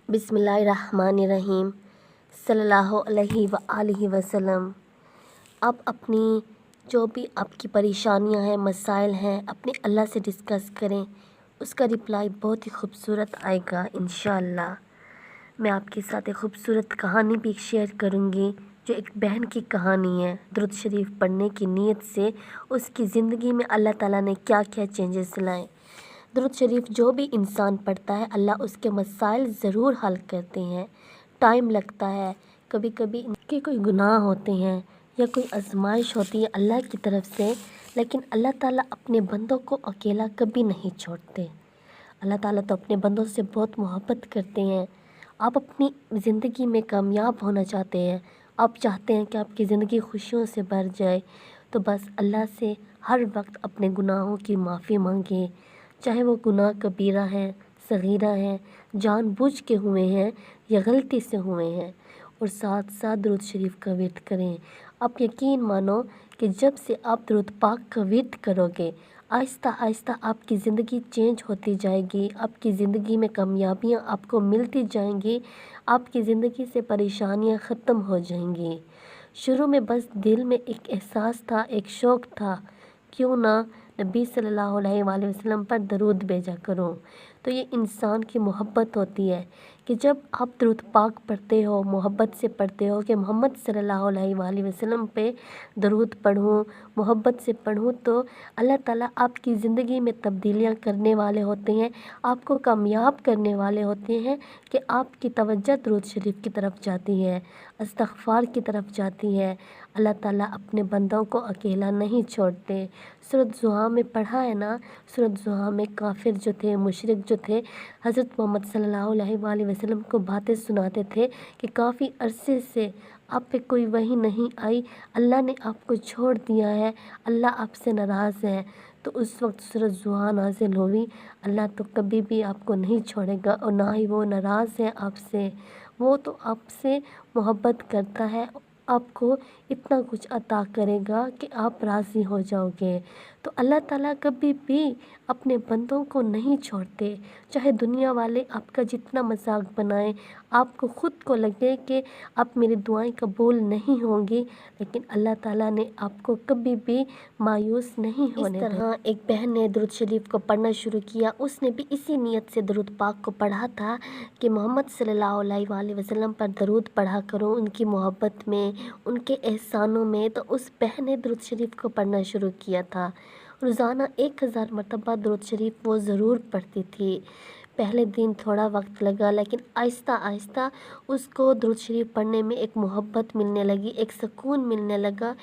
बिस्मिल्लाहिर्रहमानिर्रहीम सल्लल्लाहु अलैहि वआलिहि वसल्लम। आप अपनी जो भी आपकी परेशानियां हैं, मसाइल हैं, अपने अल्लाह से डिस्कस करें, उसका रिप्लाई बहुत ही खूबसूरत आएगा इंशाअल्लाह। मैं आपके साथ एक खूबसूरत कहानी भी शेयर करूंगी, जो एक बहन की कहानी है। दुरूद शरीफ पढ़ने की नीयत से उसकी ज़िंदगी में अल्लाह ताला ने क्या क्या चेंजेस लाए। दुरूद शरीफ जो भी इंसान पढ़ता है, अल्लाह उसके मसाइल ज़रूर हल करते हैं। टाइम लगता है, कभी कभी इनके कोई गुनाह होते हैं या कोई आजमाइश होती है अल्लाह की तरफ से, लेकिन अल्लाह ताला अपने बंदों को अकेला कभी नहीं छोड़ते। अल्लाह ताला तो अपने बंदों से बहुत मोहब्बत करते हैं। आप अपनी ज़िंदगी में कामयाब होना चाहते हैं, आप चाहते हैं कि आपकी ज़िंदगी खुशियों से भर जाए, तो बस अल्लाह से हर वक्त अपने गुनाहों की माफ़ी मांगे। चाहे वो गुनाह कबीरा है, सगीरा है, जानबूझ के हुए हैं या गलती से हुए हैं, और साथ साथ दुरूद शरीफ का विर्द करें। आप यकीन मानो कि जब से आप दुरूद पाक का विर्द करोगे, आहिस्ता आहिस्ता आपकी ज़िंदगी चेंज होती जाएगी। आपकी ज़िंदगी में कामयाबियाँ आपको मिलती जाएंगी, आपकी ज़िंदगी से परेशानियाँ ख़त्म हो जाएंगी। शुरू में बस दिल में एक एहसास था, एक शौक़ था, क्यों ना नबी सल्लल्लाहु अलैहि वसल्लम पर दरूद भेजा करो। तो ये इंसान की मोहब्बत होती है कि जब आप दरूद पाक पढ़ते हो, मोहब्बत से पढ़ते हो कि मोहम्मद सल्लल्लाहु अलैहि वसल्लम पे दरूद पढ़ूँ, मोहब्बत से पढ़ूँ, तो अल्लाह ताला आपकी ज़िंदगी में तब्दीलियाँ करने वाले होते हैं, आपको कामयाब करने वाले होते हैं कि आपकी तवज्जो दरूद शरीफ की तरफ जाती है, इस्तिग़फ़ार की तरफ जाती है। अल्लाह ताला अपने बंदों को अकेला नहीं छोड़ते। सूरत ज़ुहा में पढ़ा है ना, सूरत ज़ुहा में काफिर जो थे, मुशरिक जो थे, हज़रत मोहम्मद सल्लल्लाहु अलैहि वसल्लम को बातें सुनाते थे कि काफ़ी अरसे से आप पे कोई वही नहीं आई, अल्लाह ने आपको छोड़ दिया है, अल्लाह आपसे नाराज़ है। तो उस वक्त सूरत ज़ुहा नाज़िल हुई, अल्लाह तो कभी भी आपको नहीं छोड़ेगा और ना ही वो नाराज़ है आपसे। वो तो आपसे मोहब्बत करता है, आपको इतना कुछ अता करेगा कि आप राज़ी हो जाओगे। तो अल्लाह ताला कभी भी अपने बंदों को नहीं छोड़ते। चाहे दुनिया वाले आपका जितना मजाक बनाएं, आपको ख़ुद को लगे कि आप मेरी दुआएं कबूल नहीं होंगी, लेकिन अल्लाह ताला ने आपको कभी भी मायूस नहीं होने दिया। इस तरह एक बहन ने दुरूद शरीफ को पढ़ना शुरू किया। उसने भी इसी नीयत से दुरूद पाक को पढ़ा था कि मोहम्मद सल्लल्लाहु अलैहि वसल्लम पर दरूद पढ़ा करो, उनकी मोहब्बत में, उनके एहसानों में। तो उस बहन ने दुरूद शरीफ को पढ़ना शुरू किया था। रोज़ाना 1000 मरतबा दुरूद शरीफ वो ज़रूर पढ़ती थी। पहले दिन थोड़ा वक्त लगा, लेकिन आहिस्ता आहिस्ता उसको दुरूद शरीफ पढ़ने में एक मोहब्बत मिलने लगी, एक सुकून मिलने लगा,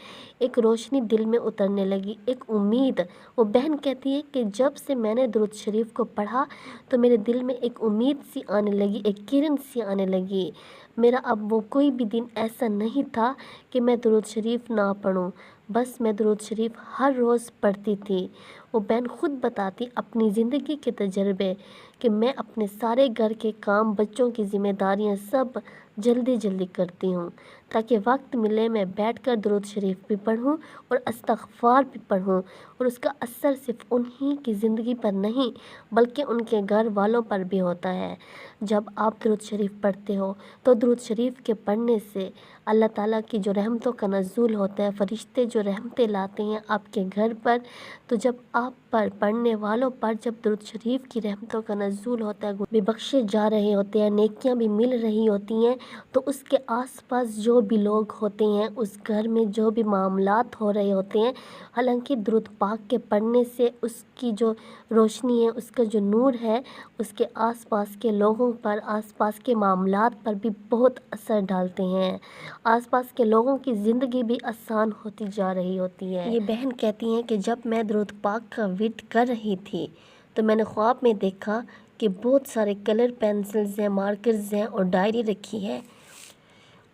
एक रोशनी दिल में उतरने लगी, एक उम्मीद। वो बहन कहती है कि जब से मैंने दुरूद शरीफ को पढ़ा तो मेरे दिल में एक उम्मीद सी आने लगी, एक किरण सी आने लगी। मेरा अब वो कोई भी दिन ऐसा नहीं था कि मैं दुरूद शरीफ ना पढ़ूं, बस मैं दुरूद शरीफ हर रोज़ पढ़ती थी। वो बहन ख़ुद बताती अपनी ज़िंदगी के तजर्बे कि मैं अपने सारे घर के काम, बच्चों की ज़िम्मेदारियां सब जल्दी जल्दी करती हूँ, ताकि वक्त मिले मैं बैठकर दुरूद शरीफ भी पढ़ूँ और इस्तिग़फ़ार भी पढ़ूँ, और उसका असर सिर्फ़ उन्हीं की ज़िंदगी पर नहीं बल्कि उनके घर वालों पर भी होता है। जब आप दुरूद शरीफ पढ़ते हो तो दुरूद शरीफ के पढ़ने से अल्लाह ताला की जो रहमतों का नज़ूल होता है, फ़रिश्ते जो रहमतें लाते हैं आपके घर पर, तो जब आप पर पढ़ने वालों पर जब दुरूद शरीफ की रहमतों का नज़ूल होता है, भी बख्शे जा रहे होते हैं, नेकियां भी मिल रही होती हैं, तो उसके आसपास जो भी लोग होते हैं, उस घर में जो भी मामलात हो रहे होते हैं, हालांकि दुरूद पाक के पढ़ने से उसकी जो रोशनी है, उसका जो नूर है, उसके आसपास के लोगों पर, आसपास के मामलात पर भी बहुत असर डालते हैं। आसपास के लोगों की ज़िंदगी भी आसान होती जा रही होती है। ये बहन कहती हैं कि जब मैं दुरूद पाक का विर्द कर रही थी तो मैंने ख्वाब में देखा कि बहुत सारे कलर पेंसिल्स हैं, मार्कर्स हैं और डायरी रखी है,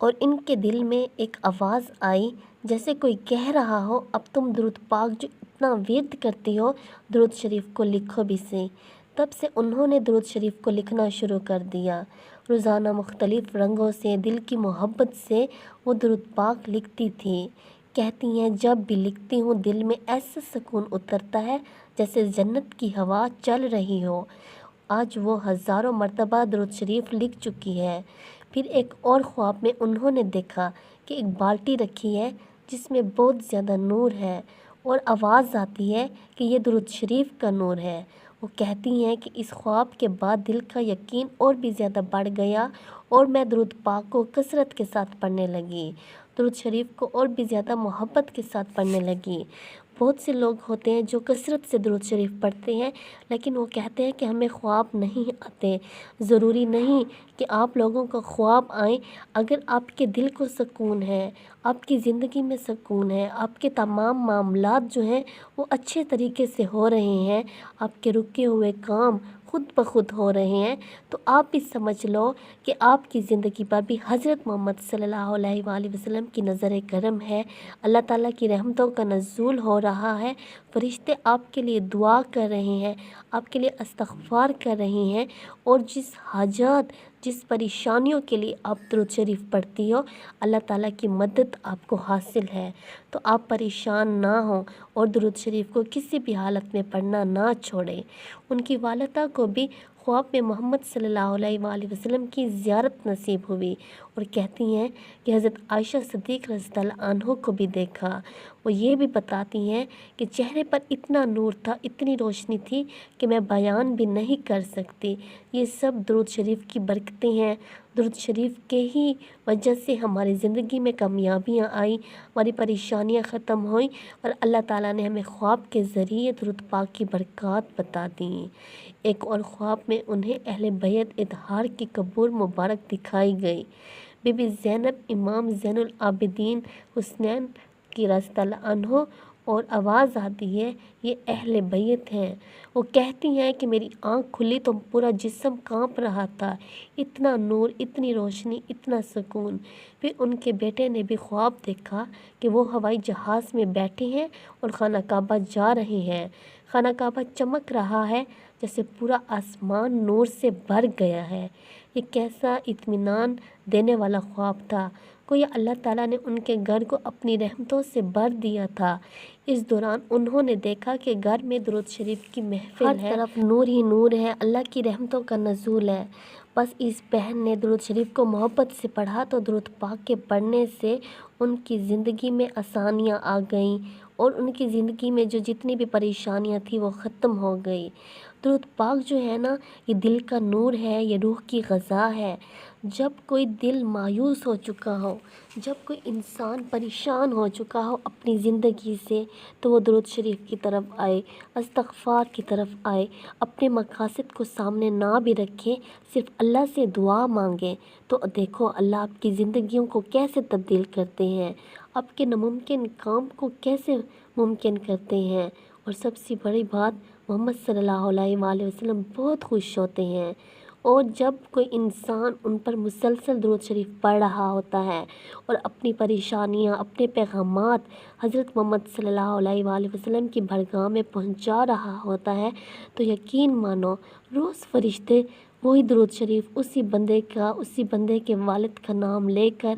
और इनके दिल में एक आवाज़ आई जैसे कोई कह रहा हो, अब तुम दुरूद पाक जो इतना विर्द करती हो, दुरूद शरीफ को लिखो भी सही। तब से उन्होंने दुरूद शरीफ को लिखना शुरू कर दिया। रोज़ाना मुख्तलिफ़ रंगों से, दिल की मोहब्बत से वो दुरूद पाक लिखती थी। कहती हैं जब भी लिखती हूँ दिल में ऐसा सुकून उतरता है जैसे जन्नत की हवा चल रही हो। آج وہ ہزاروں مرتبہ درود شریف لکھ چکی ہے۔ پھر ایک اور خواب میں انہوں نے دیکھا کہ ایک بالٹی رکھی ہے جس میں بہت زیادہ نور ہے اور آواز آتی ہے کہ یہ درود شریف کا نور ہے۔ وہ کہتی ہیں کہ اس خواب کے بعد دل کا یقین اور بھی زیادہ بڑھ گیا اور میں درود پاک کو کثرت کے ساتھ پڑھنے لگی، درود شریف کو اور بھی زیادہ محبت کے ساتھ پڑھنے لگی۔ بہت سے لوگ ہوتے ہیں جو کثرت سے درود شریف پڑھتے ہیں، لیکن وہ کہتے ہیں کہ ہمیں خواب نہیں آتے۔ ضروری نہیں کہ آپ لوگوں کو خواب آئیں، اگر آپ کے دل کو سکون ہے، آپ کی زندگی میں سکون ہے، آپ کے تمام معاملات جو ہیں وہ اچھے طریقے سے ہو رہے ہیں، آپ کے رکے ہوئے کام خود بخود ہو رہے ہیں، تو آپ بھی سمجھ لو کہ آپ کی زندگی پر بھی حضرت محمد صلی اللہ علیہ وآلہ وسلم کی نظر کرم ہے، اللہ تعالیٰ کی رحمتوں کا نزول ہو رہا ہے، فرشتے آپ کے لیے دعا کر رہے ہیں، آپ کے لیے استغفار کر رہے ہیں، اور جس حاجات، جس پریشانیوں کے لیے آپ درود شریف پڑھتی ہو، اللہ تعالیٰ کی مدد آپ کو حاصل ہے۔ تو آپ پریشان نہ ہوں اور درود شریف کو کسی بھی حالت میں پڑھنا نہ چھوڑیں۔ ان کی والدہ کو بھی خواب میں محمد صلی اللہ علیہ وآلہ وسلم کی زیارت نصیب ہوئی اور کہتی ہیں کہ حضرت عائشہ صدیق رضی اللہ عنہ کو بھی دیکھا۔ وہ یہ بھی بتاتی ہیں کہ چہرے پر اتنا نور تھا، اتنی روشنی تھی کہ میں بیان بھی نہیں کر سکتی۔ یہ سب درود شریف کی برکتیں ہیں۔ درود شریف کے ہی وجہ سے ہماری زندگی میں کامیابیاں آئیں، ہماری پریشانیاں ختم ہوئیں، اور اللہ تعالیٰ نے ہمیں خواب کے ذریعے درود پاک کی برکات بتا دیں۔ ایک اور خواب میں انہیں اہل بیت اطہار کی قبر مبارک دکھائی گئی۔ بی بی زینب، امام زین العابدین حسین کی رضی اللہ عنہ، اور آواز آتی ہے یہ اہل بیت ہیں۔ وہ کہتی ہیں کہ میری آنکھ کھلی تو پورا جسم کانپ رہا تھا، اتنا نور، اتنی روشنی، اتنا سکون۔ پھر ان کے بیٹے نے بھی خواب دیکھا کہ وہ ہوائی جہاز میں بیٹھے ہیں اور خانہ کعبہ جا رہے ہیں۔ خانہ کعبہ چمک رہا ہے جیسے پورا آسمان نور سے بھر گیا ہے۔ یہ کیسا اطمینان دینے والا خواب تھا، گویا اللہ تعالیٰ نے ان کے گھر کو اپنی رحمتوں سے بھر دیا تھا۔ اس دوران انہوں نے دیکھا کہ گھر میں درود شریف کی محفل ہے، ہر طرف نور ہی نور ہے، اللہ کی رحمتوں کا نزول ہے۔ بس اس بہن نے درود شریف کو محبت سے پڑھا تو درود پاک کے پڑھنے سے ان کی زندگی میں آسانیاں آ گئیں اور ان کی زندگی میں جو جتنی بھی پریشانیاں تھیں وہ ختم ہو گئی۔ درود پاک جو ہے نا، یہ دل کا نور ہے، یہ روح کی غذا ہے۔ جب کوئی دل مایوس ہو چکا ہو، جب کوئی انسان پریشان ہو چکا ہو اپنی زندگی سے، تو وہ درود شریف کی طرف آئے، استغفار کی طرف آئے، اپنے مقاصد کو سامنے نہ بھی رکھیں، صرف اللہ سے دعا مانگیں، تو دیکھو اللہ آپ کی زندگیوں کو کیسے تبدیل کرتے ہیں، آپ کے ناممکن کام کو کیسے ممکن کرتے ہیں۔ اور سب سے بڑی بات، محمد صلی اللہ علیہ وآلہ وسلم بہت خوش ہوتے ہیں، اور جب کوئی انسان ان پر مسلسل درود شریف پڑھ رہا ہوتا ہے اور اپنی پریشانیاں، اپنے پیغامات حضرت محمد صلی اللہ علیہ وآلہ وسلم کی بارگاہ میں پہنچا رہا ہوتا ہے، تو یقین مانو روز فرشتے وہی درود شریف اسی بندے کے والد کا نام لے کر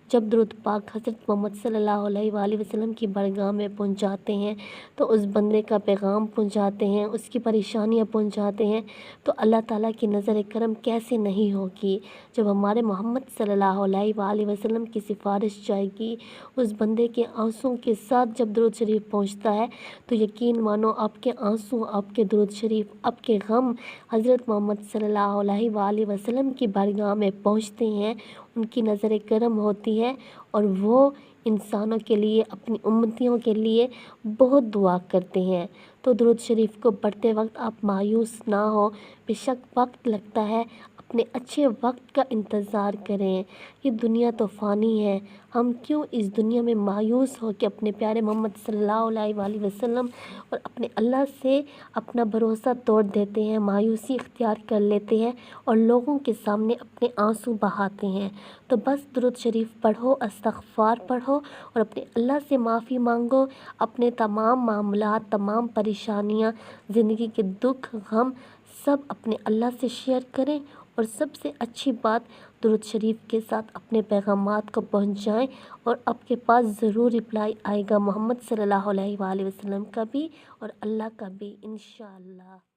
جب درود پاک حضرت محمد صلی اللہ علیہ وآلہ وسلم کی بارگاہ میں پہنچاتے ہیں تو اس بندے کا پیغام پہنچاتے ہیں، اس کی پریشانیاں پہنچاتے ہیں، تو اللہ تعالیٰ کی نظر کرم کیسے نہیں ہوگی جب ہمارے محمد صلی اللہ علیہ وآلہ وسلم کی سفارش جائے گی، اس بندے کے آنسوں کے ساتھ جب درود شریف پہنچتا ہے تو یقین مانو آپ کے آنسو، آپ کے درود شریف، آپ کے غم حضرت محمد صلی اللہ علیہ وآلہ وسلم کی بارگاہ میں پہنچتے ہیں، ان کی نظر کرم ہوتی ہے اور وہ انسانوں کے لیے، اپنی امتیوں کے لیے بہت دعا کرتے ہیں۔ تو درود شریف کو پڑھتے وقت آپ مایوس نہ ہو، بے شک وقت لگتا ہے، اپنے اچھے وقت کا انتظار کریں۔ یہ دنیا تو فانی ہے، ہم کیوں اس دنیا میں مایوس ہو کے اپنے پیارے محمد صلی اللہ علیہ وآلہ وسلم اور اپنے اللہ سے اپنا بھروسہ توڑ دیتے ہیں، مایوسی اختیار کر لیتے ہیں اور لوگوں کے سامنے اپنے آنسو بہاتے ہیں۔ تو بس درود شریف پڑھو، استغفار پڑھو اور اپنے اللہ سے معافی مانگو، اپنے تمام معاملات، تمام پریشانیاں، زندگی کے دکھ، غم سب اپنے اللہ سے شیئر کریں، اور سب سے اچھی بات درود شریف کے ساتھ اپنے پیغامات کو پہنچائیں، اور آپ کے پاس ضرور رپلائی آئے گا محمد صلی اللہ علیہ وآلہ وسلم کا بھی اور اللہ کا بھی انشاءاللہ۔